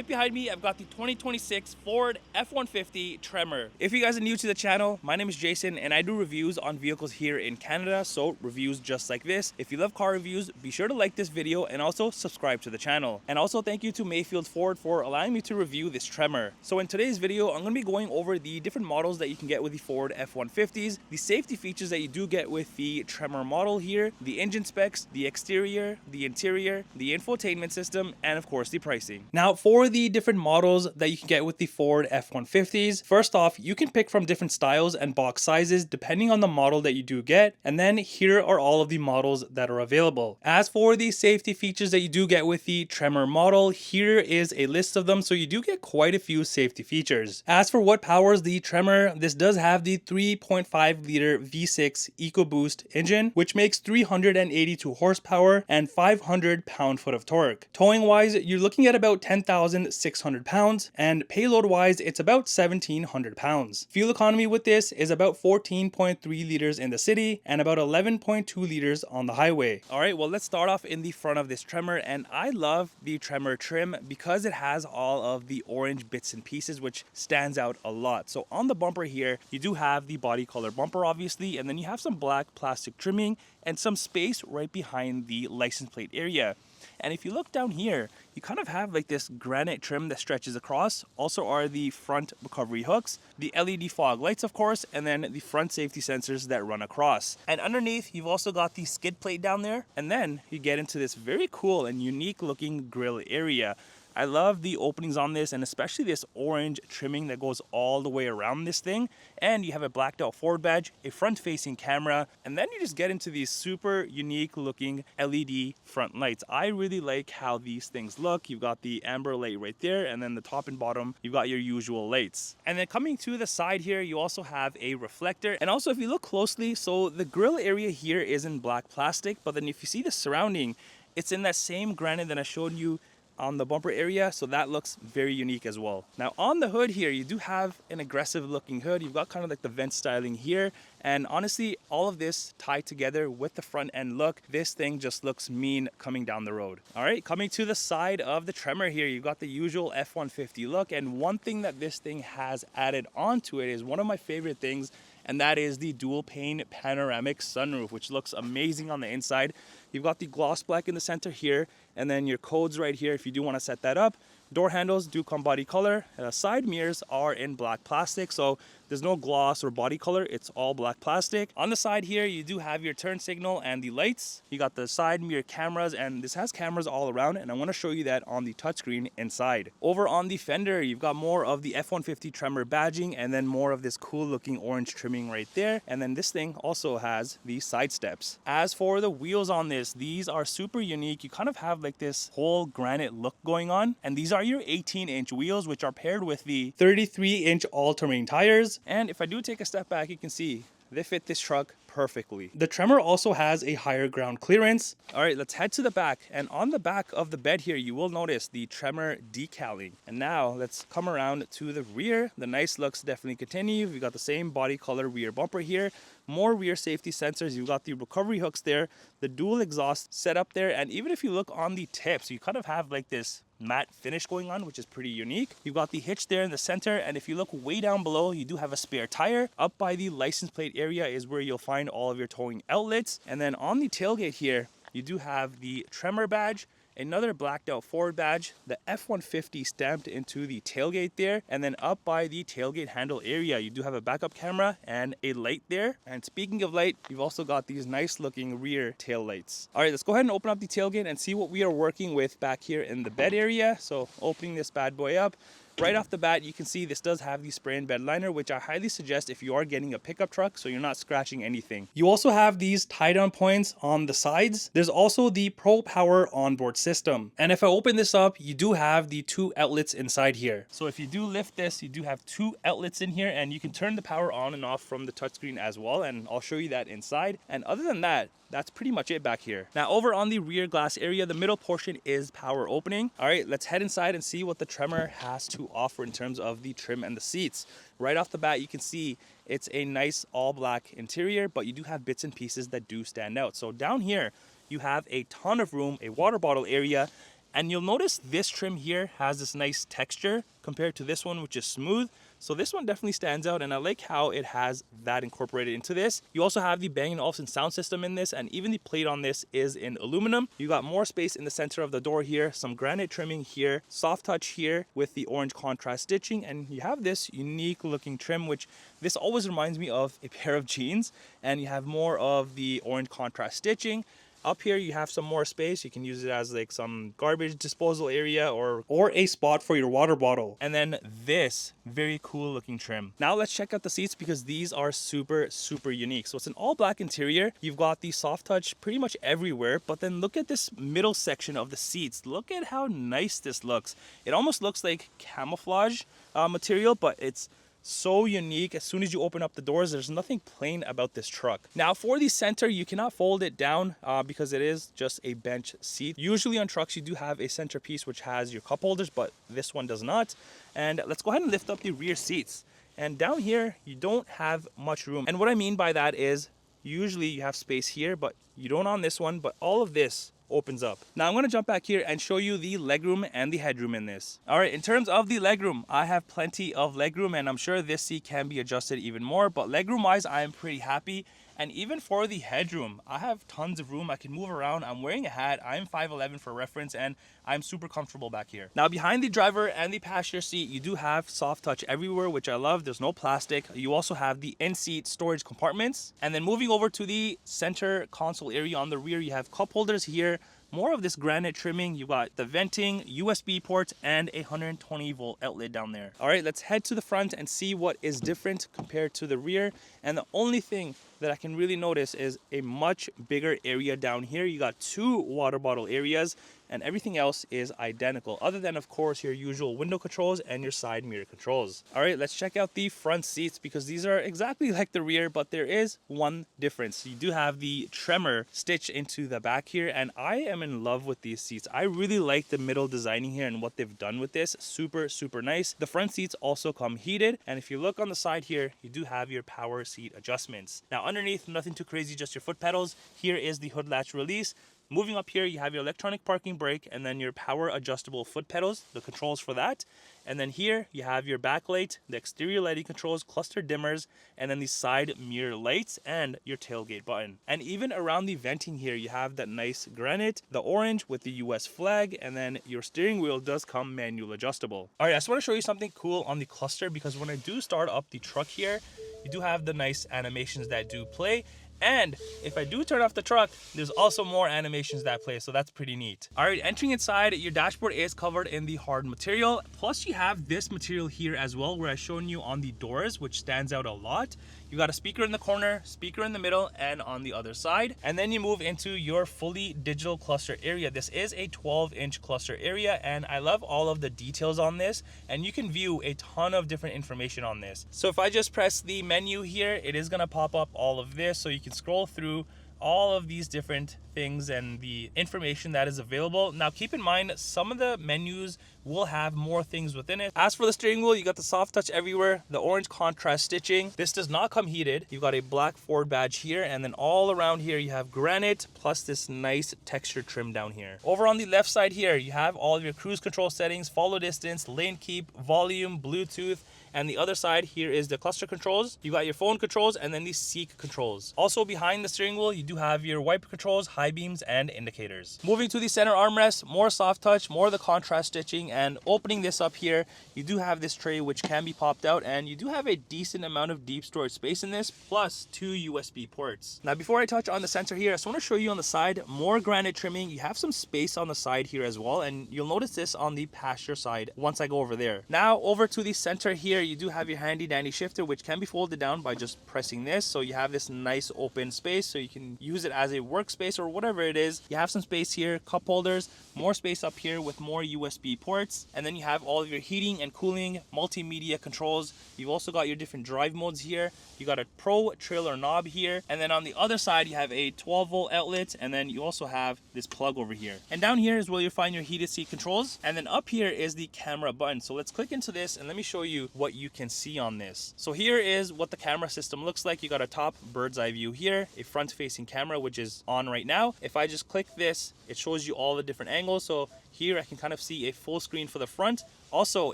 right behind me, I've got the 2026 Ford F-150 Tremor. If you guys are new to the channel, my name is Jason and I do reviews on vehicles here in Canada, so reviews just like this. If you love car reviews, be sure to like this video and also subscribe to the channel. And also thank you to Mayfield Ford for allowing me to review this Tremor. So in today's video, I'm going to be going over the different models that you can get with the Ford F-150s, the safety features that you do get with the Tremor model here, the engine specs, the exterior, the interior, the infotainment system, and of course the pricing. Now for the different models that you can get with the Ford F-150s, first off, you can pick from different styles and box sizes depending on the model that you do get, and then here are all of the models that are available. As for the safety features that you do get with the Tremor model, here is a list of them, so you do get quite a few safety features. As for what powers the Tremor, this does have the 3.5 liter V6 EcoBoost engine, which makes 382 horsepower and 500 pound-foot of torque. Towing wise, you're looking at about 10,600 pounds, and payload wise, it's about 1,700 pounds. Fuel economy with this is about 14.3 liters in the city and about 11.2 liters on the highway. All right, well, let's start off in the front of this Tremor, and I love the Tremor trim because it has all of the orange bits and pieces, which stands out a lot. So on the bumper here, you do have the body color bumper, obviously, and then you have some black plastic trimming and some space right behind the license plate area. And if you look down here, you kind of have like this granite trim that stretches across. Also are the front recovery hooks, the LED fog lights, of course, and then the front safety sensors that run across. And underneath, you've also got the skid plate down there. And then you get into this very cool and unique looking grille area. I love the openings on this, and especially this orange trimming that goes all the way around this thing. And you have a blacked out Ford badge, a front facing camera, and then you just get into these super unique looking LED front lights. I really like how these things look. You've got the amber light right there, and then the top and bottom, you've got your usual lights. And then coming to the side here, you also have a reflector. And also if you look closely, so the grille area here is in black plastic, but then if you see the surrounding, it's in that same granite that I showed you on the bumper area, so that looks very unique as well. Now on the hood here, you do have an aggressive looking hood. You've got kind of like the vent styling here, and honestly, all of this tied together with the front end look, this thing just looks mean coming down the road. All right, coming to the side of the Tremor here, you've got the usual F-150 look, and one thing that this thing has added onto it is one of my favorite things, and that is the dual pane panoramic sunroof, which looks amazing on the inside. You've got the gloss black in the center here, and then your codes right here if you do want to set that up. Door handles do come body color. Side mirrors are in black plastic, so there's no gloss or body color, it's all black plastic. On the side here, you do have your turn signal and the lights. You got the side mirror cameras, and this has cameras all around, and I want to show you that on the touchscreen inside. Over on the fender, you've got more of the F-150 Tremor badging, and then more of this cool looking orange trimming right there. And then this thing also has the side steps. As for the wheels on this, these are super unique. You kind of have like this whole granite look going on, and these are your 18-inch wheels, which are paired with the 33-inch all-terrain tires. And if I do take a step back, you can see they fit this truck perfectly. The Tremor also has a higher ground clearance. All right, let's head to the back. And on the back of the bed here, you will notice the Tremor decaling. And now let's come around to the rear. The nice looks definitely continue. We've got the same body color rear bumper here. More rear safety sensors. You've got the recovery hooks there, the dual exhaust set up there. And even if you look on the tips, you kind of have like this matte finish going on, which is pretty unique. You've got the hitch there in the center, and if you look way down below, you do have a spare tire. Up by the license plate area is where you'll find all of your towing outlets. And then on the tailgate here, you do have the Tremor badge, another blacked out Ford badge, the F-150 stamped into the tailgate there, and then up by the tailgate handle area, you do have a backup camera and a light there. And speaking of light, you've also got these nice looking rear tail lights. All right, let's go ahead and open up the tailgate and see what we are working with back here in the bed area. So opening this bad boy up, right off the bat, you can see this does have the spray and bed liner, which I highly suggest if you are getting a pickup truck, so you're not scratching anything. You also have these tie down points on the sides. There's also the Pro Power onboard system. And if I open this up, you do have the two outlets inside here. So if you do lift this, you do have two outlets in here, and you can turn the power on and off from the touchscreen as well. And I'll show you that inside. And other than that, that's pretty much it back here. Now over on the rear glass area, the middle portion is power opening. All right, let's head inside and see what the Tremor has to offer in terms of the trim and the seats. Right off the bat, you can see it's a nice all black interior, but you do have bits and pieces that do stand out. So down here, you have a ton of room, a water bottle area, And you'll notice this trim here has this nice texture compared to this one, which is smooth. So this one definitely stands out, and I like how it has that incorporated into this. You also have the Bang & Olufsen sound system in this, and even the plate on this is in aluminum. You got more space in the center of the door here, some granite trimming here, soft touch here with the orange contrast stitching, and you have this unique looking trim, which this always reminds me of a pair of jeans, and you have more of the orange contrast stitching. Up here you have some more space. You can use it as like some garbage disposal area or a spot for your water bottle. And then this very cool looking trim. Now let's check out the seats, because these are super unique. So it's an all black interior. You've got the soft touch pretty much everywhere, but then look at this middle section of the seats. Look at how nice this looks. It almost looks like camouflage material, but it's so unique. As soon as you open up the doors, there's nothing plain about this truck. Now for the center, you cannot fold it down because it is just a bench seat. Usually on trucks you do have a centerpiece which has your cup holders, but this one does not. And let's go ahead and lift up the rear seats. And down here you don't have much room, and what I mean by that is usually you have space here, but you don't on this one. But all of this opens up. Now I'm going to jump back here and show you the legroom and the headroom in this. All right, in terms of the legroom, I have plenty of legroom, and I'm sure this seat can be adjusted even more, but legroom wise I am pretty happy. And even for the headroom, I have tons of room. I can move around. I'm wearing a hat. I'm 5'11" for reference, and I'm super comfortable back here. Now behind the driver and the passenger seat, you do have soft touch everywhere, which I love. There's no plastic. You also have the in-seat storage compartments. And then moving over to the center console area on the rear, you have cup holders here. More of this granite trimming. You got the venting, USB ports, and a 120 volt outlet down there. All right, let's head to the front and see what is different compared to the rear. And the only thing that I can really notice is a much bigger area down here. You got 2 water bottle areas, and everything else is identical, other than of course your usual window controls and your side mirror controls. All right, let's check out the front seats, because these are exactly like the rear, but there is one difference. You do have the Tremor stitched into the back here, and I am in love with these seats. I really like the middle designing here and what they've done with this. Super nice. The front seats also come heated, and if you look on the side here, you do have your power seat adjustments. Now underneath, nothing too crazy, just your foot pedals. Here is the hood latch release. Moving up here, you have your electronic parking brake, and then your power adjustable foot pedals, the controls for that. And then here you have your backlight, the exterior lighting controls, cluster dimmers, and then the side mirror lights and your tailgate button. And even around the venting here, you have that nice granite, the orange with the US flag, and then your steering wheel does come manual adjustable. All right, I just want to show you something cool on the cluster, because when I do start up the truck here, you do have the nice animations that do play. And if I do turn off the truck, there's also more animations that play, so that's pretty neat. All right, entering inside, your dashboard is covered in the hard material. Plus you have this material here as well, where I've shown you on the doors, which stands out a lot. You got a speaker in the corner, speaker in the middle, and on the other side. And then you move into your fully digital cluster area. This is a 12-inch cluster area, and I love all of the details on this, and you can view a ton of different information on this. So if I just press the menu here, it is gonna pop up all of this, so you can scroll through all of these different things and the information that is available. Now keep in mind, some of the menus will have more things within it. As for the steering wheel, you got the soft touch everywhere, the orange contrast stitching. This does not come heated. You've got a black Ford badge here, and then all around here you have granite plus this nice texture trim down here. Over on the left side here, you have all of your cruise control settings, follow distance, lane keep, volume, Bluetooth. And the other side here is the cluster controls. You got your phone controls and then the seat controls. Also behind the steering wheel, you do have your wiper controls, high beams, and indicators. Moving to the center armrest, more soft touch, more of the contrast stitching, and opening this up here, you do have this tray which can be popped out, and you do have a decent amount of deep storage space in this, plus 2 USB ports. Now before I touch on the center here, I just want to show you on the side, more granite trimming. You have some space on the side here as well, and you'll notice this on the passenger side once I go over there. Now over to the center here, you do have your handy dandy shifter, which can be folded down by just pressing this, so you have this nice open space, so you can use it as a workspace or whatever it is. You have some space here, cup holders, more space up here with more USB ports, and then you have all of your heating and cooling, multimedia controls. You've also got your different drive modes here. You got a pro trailer knob here, and then on the other side you have a 12 volt outlet, and then you also have this plug over here. And down here is where you'll find your heated seat controls, and then up here is the camera button. So let's click into this and let me show you what you can see on this. So here is what the camera system looks like. You got a top bird's eye view here, a front facing camera which is on right now. now. If I just click this, it shows you all the different angles. So here I can kind of see a full screen for the front, also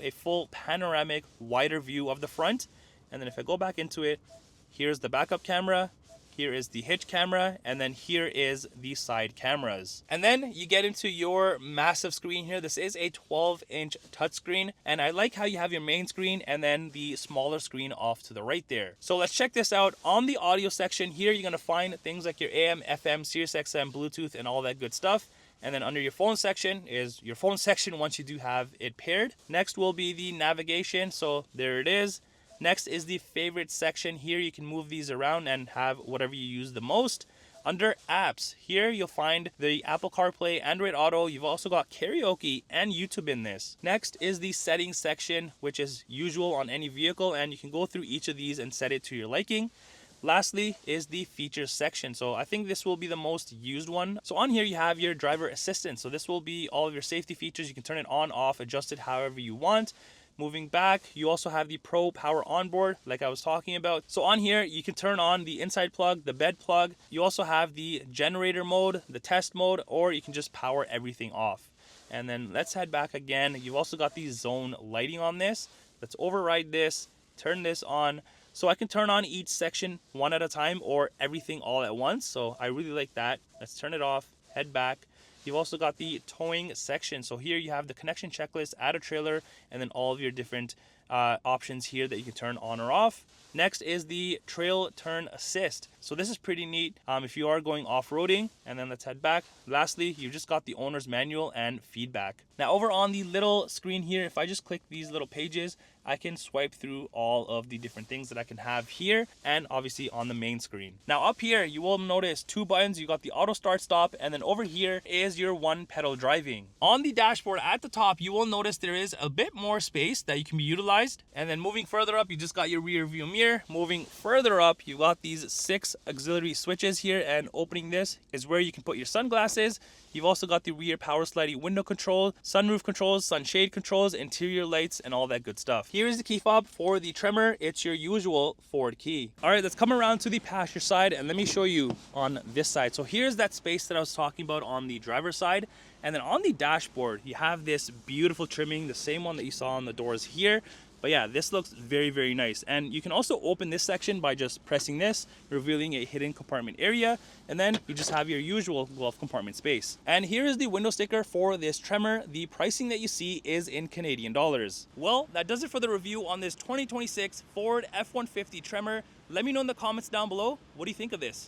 a full panoramic wider view of the front. And then if I go back into it, here's the backup camera, here is the hitch camera, and then here is the side cameras. And then you get into your massive screen here. This is a 12-inch touchscreen, and I like how you have your main screen and then the smaller screen off to the right there. So let's check this out. On the audio section here, you're gonna find things like your AM, FM, Sirius XM, Bluetooth, and all that good stuff. And then under your phone section is your phone section once you do have it paired. Next will be the navigation, so there it is. Next is the favorite section. Here you can move these around and have whatever you use the most. Under apps, here you'll find the Apple CarPlay, Android Auto. You've also got karaoke and YouTube in this. Next is the settings section, which is usual on any vehicle, and you can go through each of these and set it to your liking. Lastly is the features section. So I think this will be the most used one. So on here you have your driver assistant. So this will be all of your safety features. You can turn it on, off, adjust it however you want. Moving back, you also have the Pro Power Onboard, like I was talking about. So on here, you can turn on the inside plug, the bed plug. You also have the generator mode, the test mode, or you can just power everything off. And then let's head back again. You've also got the zone lighting on this. Let's override this, turn this on. So I can turn on each section one at a time or everything all at once. So I really like that. Let's turn it off, head back. You've also got the towing section. So here you have the connection checklist, add a trailer, and then all of your different options here that you can turn on or off. Next is the trail turn assist. So this is pretty neat if you are going off-roading. And then let's head back. Lastly, you've just got the owner's manual and feedback. Now over on the little screen here, if I just click these little pages, I can swipe through all of the different things that I can have here and obviously on the main screen. Now up here, you will notice two buttons. You got the auto start stop, and then over here is your one pedal driving. On the dashboard at the top, you will notice there is a bit more space that you can be utilized. And then moving further up, you just got your rear view mirror. Moving further up, you got these 6 auxiliary switches here, and opening this is where you can put your sunglasses. You've also got the rear power sliding window control, sunroof controls, sunshade controls, interior lights, and all that good stuff. Here is the key fob for the Tremor. It's your usual Ford key. All right, let's come around to the passenger side and let me show you on this side. So here's that space that I was talking about on the driver's side. And then on the dashboard, you have this beautiful trimming, the same one that you saw on the doors here. But yeah, this looks very, very nice. And you can also open this section by just pressing this, revealing a hidden compartment area. And then you just have your usual glove compartment space. And here is the window sticker for this Tremor. The pricing that you see is in Canadian dollars. Well, that does it for the review on this 2026 Ford F-150 Tremor. Let me know in the comments down below, what do you think of this?